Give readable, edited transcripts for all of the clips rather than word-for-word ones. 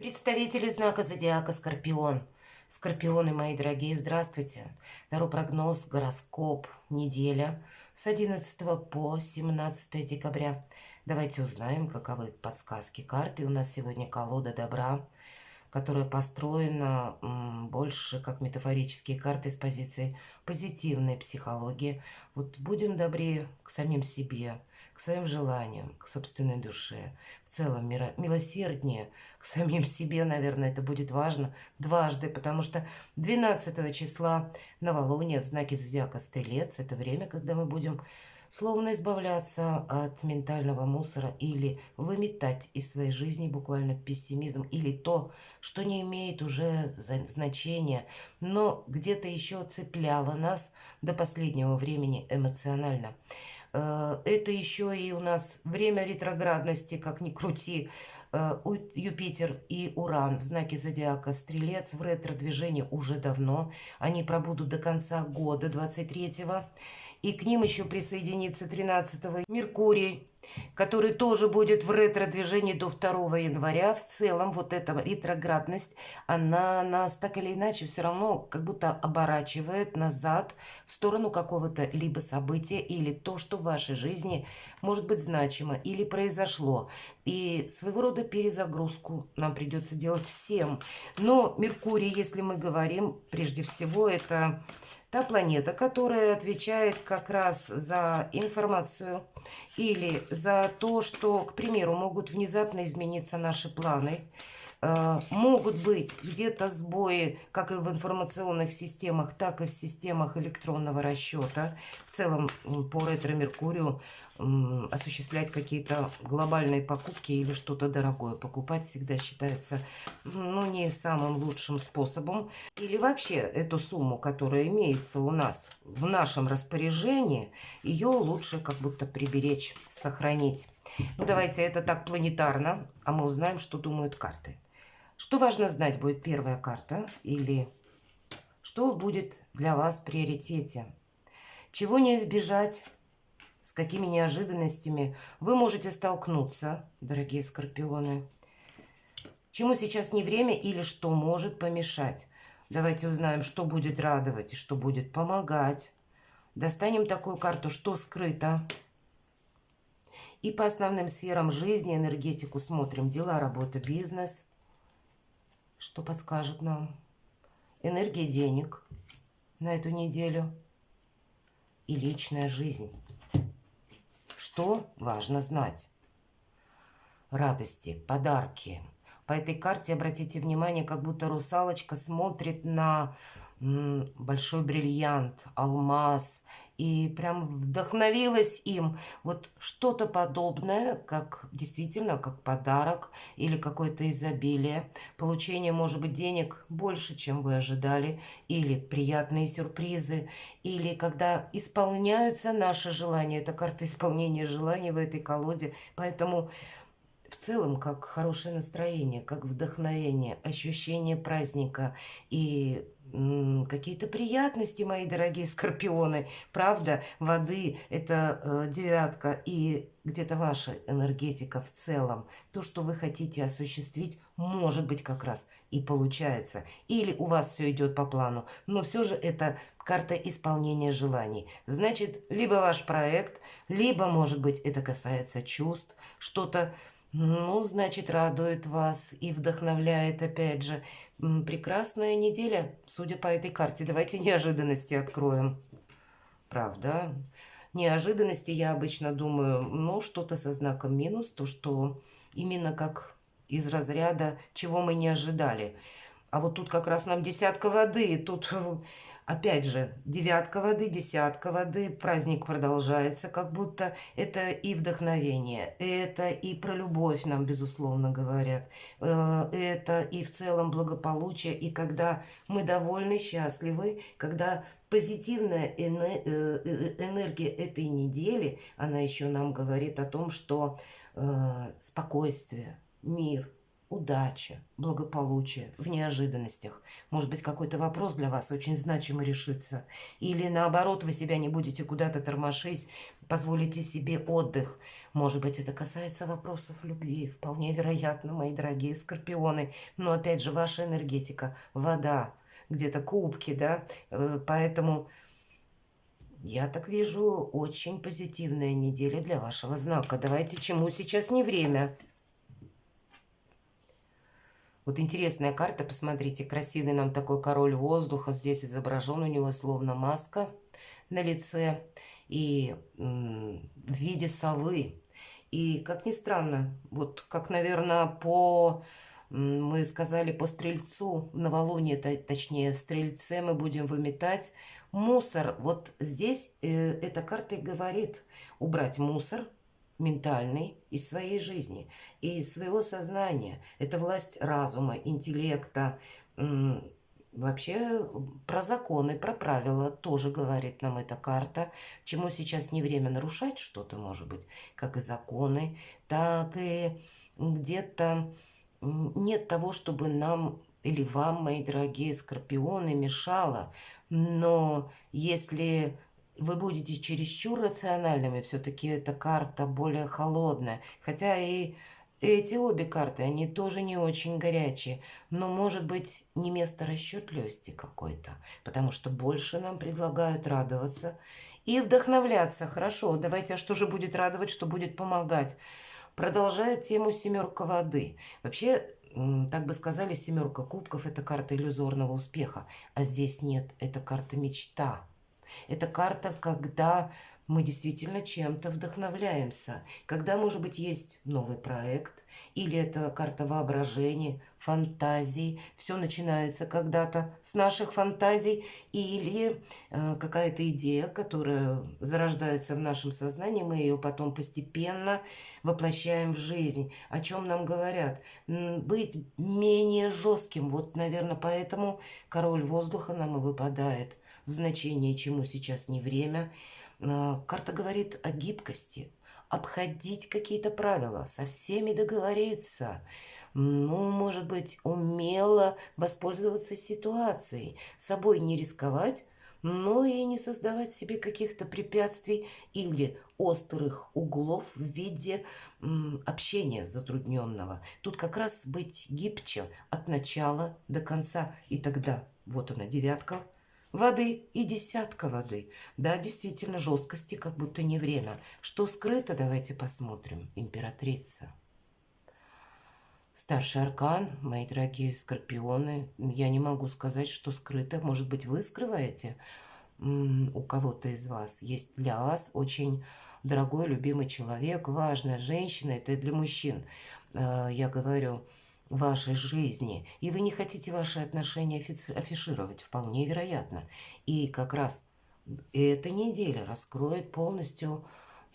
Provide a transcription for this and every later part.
Представители знака зодиака Скорпион. Скорпионы, мои дорогие, здравствуйте. Таро прогноз, гороскоп, неделя с 11 по 17 декабря. Давайте узнаем, каковы подсказки карты. У нас сегодня колода добра, которая построена больше как метафорические карты с позиции позитивной психологии. Вот будем добрее к самим себе, к своим желаниям, к собственной душе. В целом милосерднее к самим себе, наверное, это будет важно дважды, потому что 12 числа новолуние в знаке зодиака Стрелец – это время, когда мы будем словно избавляться от ментального мусора или выметать из своей жизни буквально пессимизм или то, что не имеет уже значения, но где-то еще цепляло нас до последнего времени эмоционально. Это еще и у нас время ретроградности, как ни крути. Юпитер и Уран в знаке зодиака Стрелец в ретро-движении уже давно. Они пробудут до конца года 23-го. И к ним еще присоединится 13-го Меркурий, который тоже будет в ретро-движении до 2 января. В целом вот эта ретроградность, она нас так или иначе все равно как будто оборачивает назад в сторону какого-то либо события или то, что в вашей жизни может быть значимо или произошло. И своего рода перезагрузку нам придется делать всем. Но Меркурий, если мы говорим, прежде всего, это та планета, которая отвечает как раз за информацию или за то, что, к примеру, могут внезапно измениться наши планы, могут быть где-то сбои как и в информационных системах, так и в системах электронного расчета. В целом по ретро-меркурию осуществлять какие-то глобальные покупки или что-то дорогое покупать всегда считается не самым лучшим способом. Или вообще эту сумму, которая имеется у нас в нашем распоряжении, ее лучше как будто приберечь, сохранить. Ну давайте это так планетарно, а мы узнаем, что думают карты. Что важно знать будет первая карта или что будет для вас в приоритете? Чего не избежать? С какими неожиданностями вы можете столкнуться, дорогие скорпионы? Чему сейчас не время или что может помешать? Давайте узнаем, что будет радовать и что будет помогать. Достанем такую карту, что скрыто. И по основным сферам жизни, энергетику смотрим. Дела, работа, бизнес. Что подскажут нам? Энергия денег на эту неделю. И личная жизнь. Что важно знать? Радости, подарки. По этой карте, обратите внимание, как будто русалочка смотрит на большой бриллиант, алмаз, и прям вдохновилась им. Вот что-то подобное, как действительно, как подарок или какое-то изобилие. Получение, может быть, денег больше, чем вы ожидали, или приятные сюрпризы, или когда исполняются наши желания. Это карта исполнения желаний в этой колоде, поэтому в целом, как хорошее настроение, как вдохновение, ощущение праздника и какие-то приятности, мои дорогие скорпионы. Правда, воды – это девятка, и где-то ваша энергетика в целом. То, что вы хотите осуществить, может быть, как раз и получается. Или у вас все идет по плану, но все же это карта исполнения желаний. Значит, либо ваш проект, либо, может быть, это касается чувств, что-то значит, радует вас и вдохновляет, опять же. Прекрасная неделя, судя по этой карте. Давайте неожиданности откроем. Правда? Неожиданности я обычно думаю, что-то со знаком минус, то, что именно как из разряда, чего мы не ожидали. А вот тут как раз нам десятка воды. Тут, опять же, девятка воды, десятка воды. Праздник продолжается, как будто это и вдохновение. Это и про любовь нам, безусловно, говорят. Это и в целом благополучие. И когда мы довольны, счастливы, когда позитивная энергия этой недели, она еще нам говорит о том, что спокойствие, мир, удача, благополучие в неожиданностях. Может быть, какой-то вопрос для вас очень значимый решится. Или наоборот, вы себя не будете куда-то тормошить, позволите себе отдых. Может быть, это касается вопросов любви. Вполне вероятно, мои дорогие скорпионы. Но опять же, ваша энергетика, вода, где-то кубки, да, поэтому я так вижу, очень позитивная неделя для вашего знака. Давайте, чему сейчас не время. Вот интересная карта, посмотрите, красивый нам такой король воздуха. Здесь изображен у него словно маска на лице и в виде совы. И, как ни странно, вот как, наверное, мы сказали по стрельцу, новолуние, точнее, стрельце мы будем выметать мусор. Вот здесь эта карта и говорит убрать мусор ментальный из своей жизни, из своего сознания. Это власть разума, интеллекта, вообще про законы, про правила тоже говорит нам эта карта, чему сейчас не время нарушать что-то, может быть, как и законы, так и где-то нет того, чтобы нам или вам, мои дорогие скорпионы, мешало. Но если вы будете чересчур рациональными, все-таки эта карта более холодная. Хотя и эти обе карты, они тоже не очень горячие. Но может быть не место расчетливости какой-то. Потому что больше нам предлагают радоваться и вдохновляться. Хорошо, давайте, а что же будет радовать, что будет помогать? Продолжая тему семерка воды. Вообще, так бы сказали, семерка кубков – это карта иллюзорного успеха. А здесь нет, это карта мечта. Это карта, когда мы действительно чем-то вдохновляемся. Когда, может быть, есть новый проект, или это карта воображения, фантазий. Все начинается когда-то с наших фантазий, или какая-то идея, которая зарождается в нашем сознании, мы ее потом постепенно воплощаем в жизнь. О чем нам говорят? Быть менее жестким. Вот, наверное, поэтому король воздуха нам и выпадает в значении, чему сейчас не время. Карта говорит о гибкости, обходить какие-то правила, со всеми договориться. Ну, может быть, умело воспользоваться ситуацией, собой не рисковать, но и не создавать себе каких-то препятствий или острых углов в виде общения затрудненного. Тут как раз быть гибче от начала до конца. И тогда, вот она, девятка воды и десятка воды. Да, действительно, жесткости как будто не время. Что скрыто, давайте посмотрим. Императрица. Старший аркан, мои дорогие скорпионы. Я не могу сказать, что скрыто. Может быть, вы скрываете у кого-то из вас. Есть для вас очень дорогой, любимый человек, важная женщина. Это для мужчин. Я говорю, вашей жизни, и вы не хотите ваши отношения афишировать, вполне вероятно. И как раз эта неделя раскроет полностью,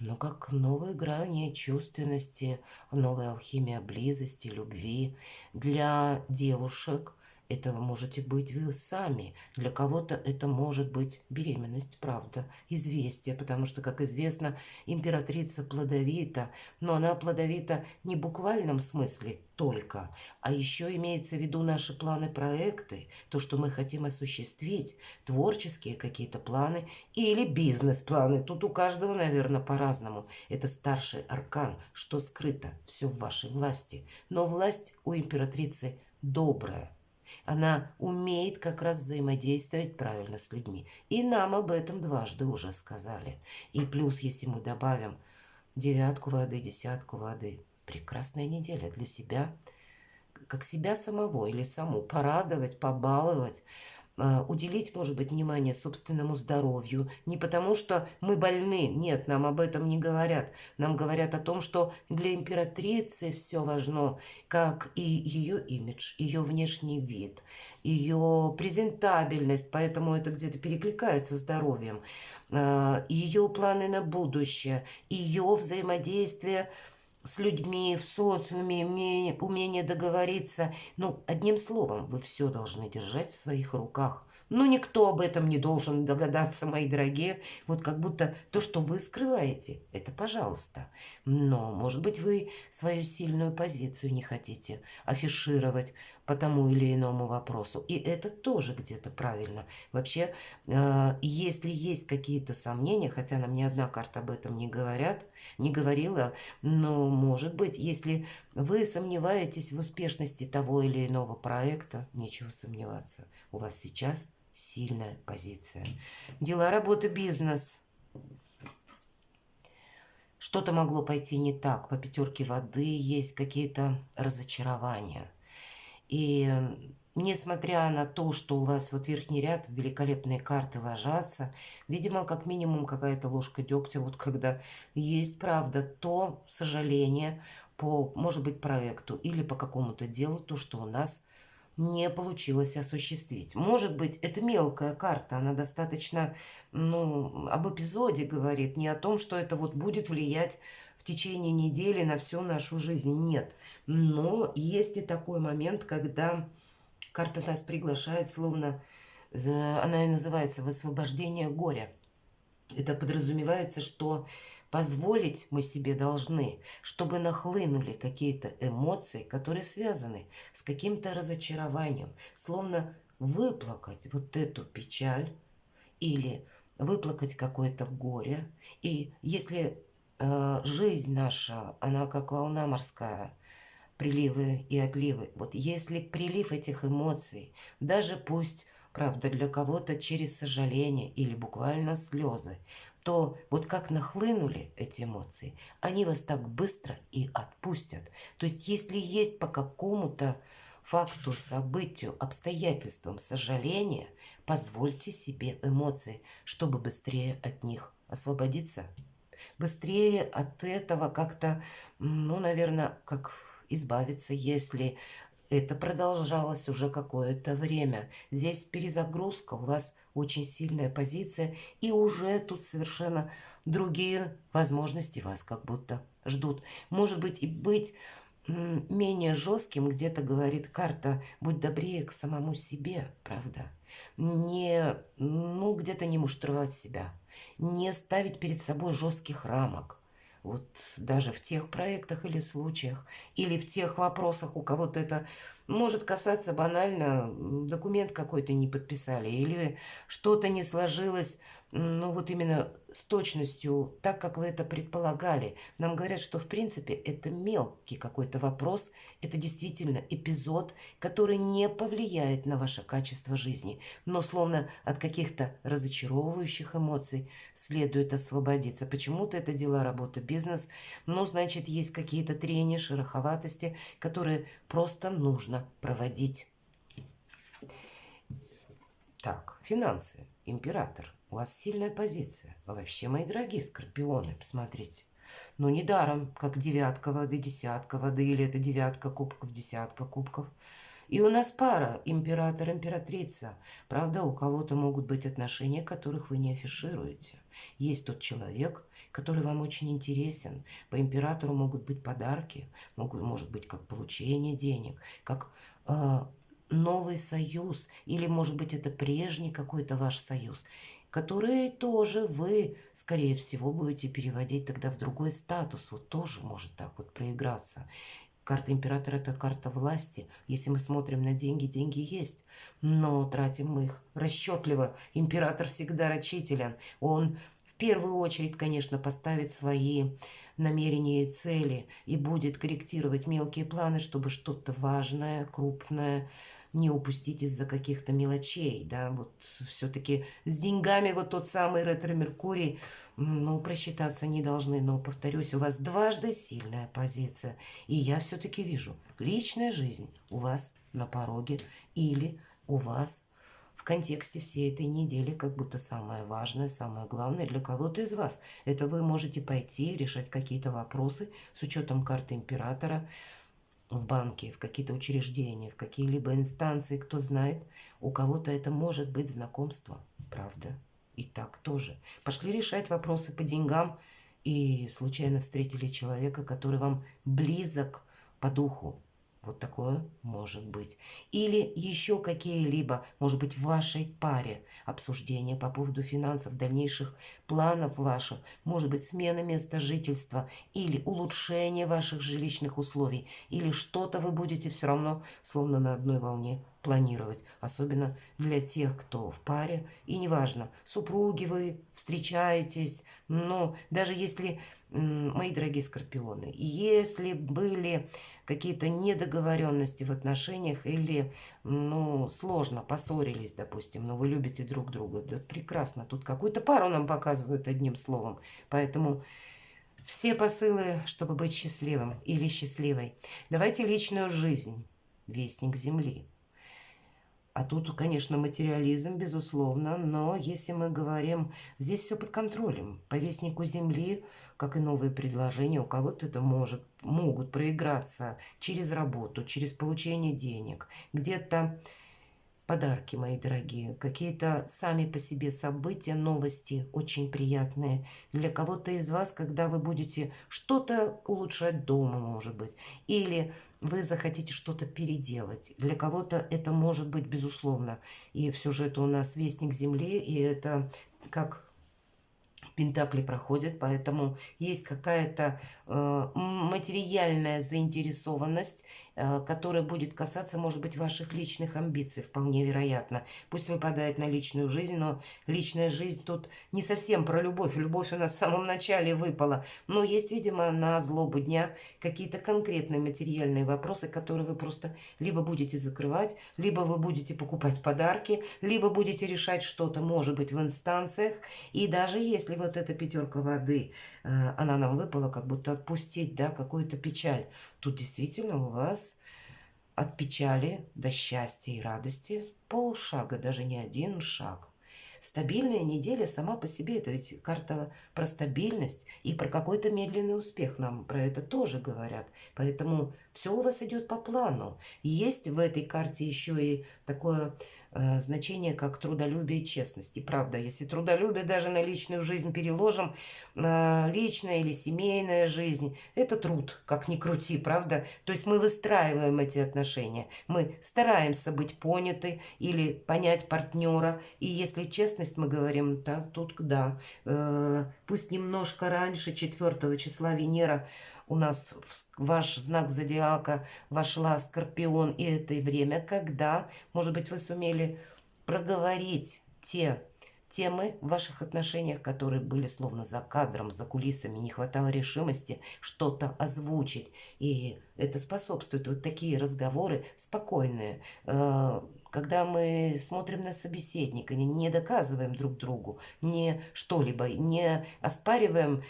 ну, как новые грани чувственности, новая алхимия близости, любви. Для девушек это можете быть вы сами. Для кого-то это может быть беременность, правда, известие, потому что, как известно, императрица плодовита, но она плодовита не в буквальном смысле только, а еще имеется в виду наши планы, проекты, то, что мы хотим осуществить, творческие какие-то планы или бизнес-планы. Тут у каждого, наверное, по-разному. Это старший аркан, что скрыто, все в вашей власти. Но власть у императрицы добрая. Она умеет как раз взаимодействовать правильно с людьми. И нам об этом дважды уже сказали. И плюс, если мы добавим девятку воды, десятку воды. Прекрасная неделя для себя. Как себя самого или саму порадовать, побаловать. Уделить, может быть, внимание собственному здоровью. Не потому, что мы больны. Нет, нам об этом не говорят. Нам говорят о том, что для императрицы все важно, как и ее имидж, ее внешний вид, ее презентабельность. Поэтому это где-то перекликается с здоровьем. Ее планы на будущее, ее взаимодействие с людьми, в социуме, умение договориться. Ну, одним словом, вы все должны держать в своих руках. Но никто об этом не должен догадаться, мои дорогие. Вот как будто то, что вы скрываете, это пожалуйста. Но, может быть, вы свою сильную позицию не хотите афишировать по тому или иному вопросу. И это тоже где-то правильно. Вообще, если есть какие-то сомнения, хотя нам ни одна карта об этом не говорила, но, может быть, если вы сомневаетесь в успешности того или иного проекта, нечего сомневаться. У вас сейчас сильная позиция. Дела, работа, бизнес. Что-то могло пойти не так. По пятерке воды есть какие-то разочарования. И несмотря на то, что у вас вот верхний ряд, великолепные карты ложатся, видимо, как минимум какая-то ложка дегтя, вот когда есть правда, то сожаление по, может быть, проекту или по какому-то делу, то, что у нас не получилось осуществить. Может быть, это мелкая карта, она достаточно, ну, об эпизоде говорит, не о том, что это вот будет влиять в течение недели на всю нашу жизнь. Нет. Но есть и такой момент, когда карта нас приглашает, словно она и называется «Высвобождение горя». Это подразумевается, что позволить мы себе должны, чтобы нахлынули какие-то эмоции, которые связаны с каким-то разочарованием, словно выплакать вот эту печаль или выплакать какое-то горе. И если жизнь наша, она как волна морская, приливы и отливы. Вот если прилив этих эмоций, даже пусть, правда, для кого-то через сожаление или буквально слезы, то вот как нахлынули эти эмоции, они вас так быстро и отпустят. То есть если есть по какому-то факту, событию, обстоятельствам сожаления, позвольте себе эмоции, чтобы быстрее от них освободиться. Быстрее от этого как-то, ну, наверное, как избавиться, если это продолжалось уже какое-то время. Здесь перезагрузка, у вас очень сильная позиция, и уже тут совершенно другие возможности вас как будто ждут. Может быть, и быть менее жестким, где-то говорит карта, будь добрее к самому себе, правда? Не, ну, где-то не муштровать себя, не ставить перед собой жестких рамок. Вот даже в тех проектах или случаях, или в тех вопросах у кого-то это может касаться банально, документ какой-то не подписали, или что-то не сложилось, ну вот именно с точностью, так, как вы это предполагали. Нам говорят, что в принципе это мелкий какой-то вопрос, это действительно эпизод, который не повлияет на ваше качество жизни, но словно от каких-то разочаровывающих эмоций следует освободиться. Почему-то это дела, работа, бизнес, ну, значит, есть какие-то трения, шероховатости, которые просто нужно проводить. Так, финансы. Император. У вас сильная позиция. А вообще, мои дорогие скорпионы, посмотрите. Ну, недаром, как девятка воды, десятка воды, или это девятка кубков, десятка кубков. И у нас пара, император, императрица. Правда, у кого-то могут быть отношения, которых вы не афишируете. Есть тот человек, который вам очень интересен. По императору могут быть подарки, может быть, как получение денег, как новый союз, или, может быть, это прежний какой-то ваш союз, который тоже вы, скорее всего, будете переводить тогда в другой статус. Вот тоже может так вот проиграться. Карта императора – это карта власти. Если мы смотрим на деньги, деньги есть, но тратим мы их расчетливо. Император всегда рачителен. Он в первую очередь, конечно, поставит свои намерения и цели и будет корректировать мелкие планы, чтобы что-то важное, крупное не упустить из-за каких-то мелочей, да, вот все-таки с деньгами вот тот самый ретро-меркурий, ну, просчитаться не должны, но, повторюсь, у вас дважды сильная позиция, и я все-таки вижу, личная жизнь у вас на пороге или у вас в контексте всей этой недели как будто самое важное, самое главное для кого-то из вас. Это вы можете пойти решать какие-то вопросы с учетом карты императора, в банке, в какие-то учреждения, в какие-либо инстанции, кто знает, у кого-то это может быть знакомство, правда? И так тоже. Пошли решать вопросы по деньгам и случайно встретили человека, который вам близок по духу. Вот такое может быть. Или еще какие-либо, может быть, в вашей паре обсуждения по поводу финансов, дальнейших планов ваших, может быть, смена места жительства или улучшение ваших жилищных условий, или что-то вы будете все равно словно на одной волне планировать, особенно для тех, кто в паре, и неважно, супруги вы, встречаетесь, но даже если, мои дорогие скорпионы, если были какие-то недоговоренности в отношениях или, ну, сложно, поссорились, допустим, но вы любите друг друга, да прекрасно, тут какую-то пару нам показывают одним словом, поэтому все посылы, чтобы быть счастливым или счастливой. Давайте личную жизнь, вестник Земли. А тут, конечно, материализм, безусловно, но если мы говорим, здесь все под контролем. По вестнику Земли, как и новые предложения, у кого-то это могут проиграться через работу, через получение денег, где-то подарки, мои дорогие, какие-то сами по себе события, новости очень приятные для кого-то из вас, когда вы будете что-то улучшать дома, может быть, или вы захотите что-то переделать. Для кого-то это может быть, безусловно. И все же это у нас вестник Земли, и это как пентакли проходят, поэтому есть какая-то материальная заинтересованность, которая будет касаться, может быть, ваших личных амбиций, вполне вероятно. Пусть выпадает на личную жизнь, но личная жизнь тут не совсем про любовь. Любовь у нас в самом начале выпала. Но есть, видимо, на злобу дня какие-то конкретные материальные вопросы, которые вы просто либо будете закрывать, либо вы будете покупать подарки, либо будете решать что-то, может быть, в инстанциях. И даже если вот эта пятерка воды, она нам выпала, как будто отпустить, да, какую-то печаль. Тут действительно у вас от печали до счастья и радости полшага, даже не один шаг. Стабильная неделя сама по себе, это ведь карта про стабильность и про какой-то медленный успех, нам про это тоже говорят. Поэтому все у вас идет по плану. И есть в этой карте еще и такое значение, как трудолюбие и честность. И правда, если трудолюбие даже на личную жизнь переложим, личная или семейная жизнь, это труд, как ни крути, правда? То есть мы выстраиваем эти отношения, мы стараемся быть поняты или понять партнера. И если честность, мы говорим, да, тут да, пусть немножко раньше 4 числа Венера у нас в ваш знак зодиака вошла Скорпион, и это и время, когда, может быть, вы сумели проговорить те темы в ваших отношениях, которые были словно за кадром, за кулисами, не хватало решимости что-то озвучить. И это способствует вот такие разговоры спокойные, когда мы смотрим на собеседника, не доказываем друг другу, не что-либо, не оспариваем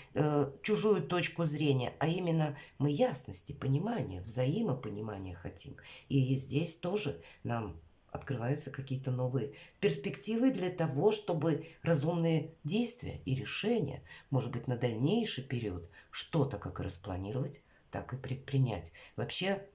чужую точку зрения, а именно мы ясности, понимания, взаимопонимания хотим. И здесь тоже нам открываются какие-то новые перспективы для того, чтобы разумные действия и решения, может быть, на дальнейший период, что-то как и распланировать, так и предпринять. Вообще,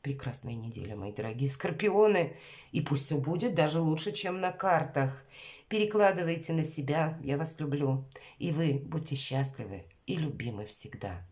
прекрасная неделя, мои дорогие скорпионы. И пусть все будет даже лучше, чем на картах. Перекладывайте на себя. Я вас люблю. И вы будьте счастливы и любимы всегда.